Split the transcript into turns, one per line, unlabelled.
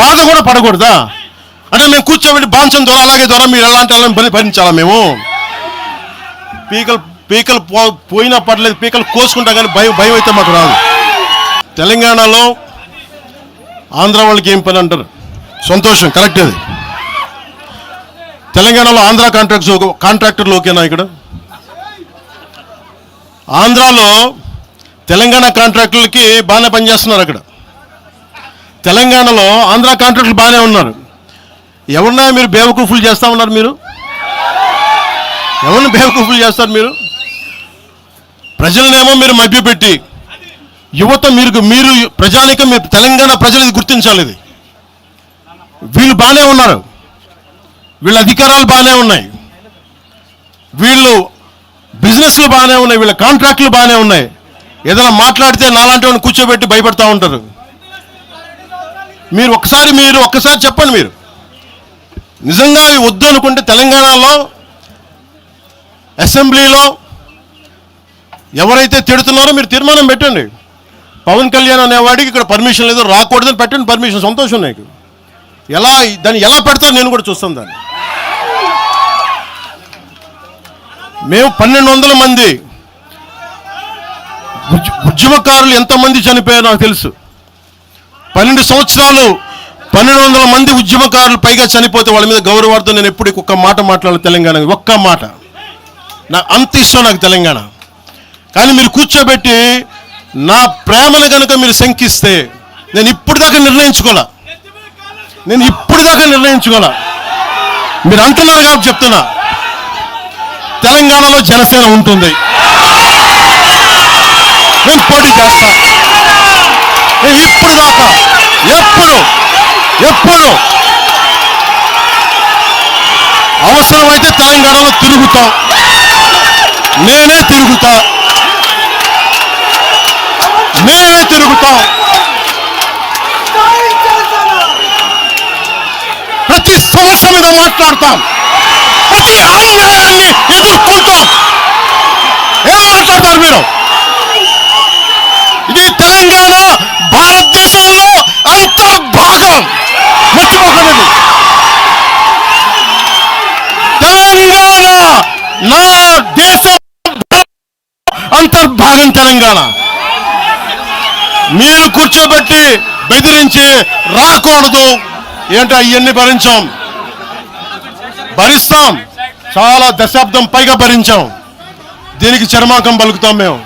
బాధ కూడా పడకూడదా? అంటే మేము కూర్చోబెట్టి బాంచం దొర అలాగే దొర మీరు ఎలాంటి వాళ్ళని భరించాలా? మేము పీకలు పోయినా పర్లేదు, పీకలు కోసుకుంటా కానీ భయం అయితే మాకు రాదు. తెలంగాణలో ఆంధ్ర వాళ్ళకి ఏం పని అంటారు? సంతోషం, కరెక్ట్. అది తెలంగాణలో ఆంధ్ర కాంట్రాక్టర్లు ఓకేనా? ఇక్కడ ఆంధ్రాలో తెలంగాణ కాంట్రాక్టర్లకి బాగానే పనిచేస్తున్నారు. అక్కడ తెలంగాణలో ఆంధ్ర కాంట్రాక్టర్లు బాగానే ఉన్నారు. ఎవరినా మీరు బేవకూఫులు చేస్తా ఉన్నారు? మీరు ఎవరిని బేవకూఫులు చేస్తారు? మీరు ప్రజలనేమో మీరు మభ్యపెట్టి, యువత మీరు ప్రజానికం, మీరు తెలంగాణ ప్రజలు ఇది గుర్తించాలి. ఇది వీళ్ళు బాగానే ఉన్నారు, వీళ్ళ అధికారాలు బాగానే ఉన్నాయి, వీళ్ళు బిజినెస్లు బాగానే ఉన్నాయి, వీళ్ళ కాంట్రాక్టులు బాగానే ఉన్నాయి. ఏదైనా మాట్లాడితే నాలాంటి వాళ్ళని కూర్చోబెట్టి భయపడతా ఉంటారు. మీరు ఒక్కసారి చెప్పండి. మీరు నిజంగా వద్దు అనుకుంటే తెలంగాణలో అసెంబ్లీలో ఎవరైతే తిడుతున్నారో మీరు తీర్మానం పెట్టండి. పవన్ కళ్యాణ్ అనేవాడికి ఇక్కడ పర్మిషన్ లేదు, రాకూడదని పెట్టండి పర్మిషన్. సంతోషం నాకు. దాన్ని ఎలా పెడతారో నేను కూడా చూస్తాను. దాన్ని మేము 1200 మంది ఉద్యమకారులు ఎంతమంది చనిపోయారో నాకు తెలుసు. 12 సంవత్సరాలు 1200 మంది ఉద్యమకారులు పైగా చనిపోతే వాళ్ళ మీద గౌరవార్థం నేను ఎప్పుడు ఒక్క మాట మాట్లాడాలి తెలంగాణ. ఒక్క మాట. అంత ఇష్టం నాకు తెలంగాణ. కానీ మీరు కూర్చోబెట్టి నా ప్రేమను కనుక మీరు శంకిస్తే నేను ఇప్పుడు దాకా నిర్ణయించుకోలే. మీరు అంటున్నారు కాబట్టి చెప్తున్నా, తెలంగాణలో జనసేన ఉంటుంది. నేను పోటీ చేస్తా. నేను ఇప్పుడు దాకా ఎప్పుడు అవసరమైతే తెలంగాణలో తిరుగుతా. నేనే తిరుగుతా. ప్రతి సమస్య మీద మాట్లాడతాం, ప్రతి అన్యాయాన్ని ఎదుర్కొంటాం. ఏం మాట్లాడతారు మీరు? ఇది తెలంగాణ భారతదేశంలో అంతర్భాగం. మర్చిపోకండి. తెలంగాణ నా దేశం అంతర్భాగం. తెలంగాణ మీరు కూర్చోబెట్టి బెదిరించి రాకూడదు ఏంటో అవన్నీ భరిస్తాం. చాలా దశాబ్దం పైగా భరించాం. దీనికి చర్మాంకం పలుకుతాం మేము.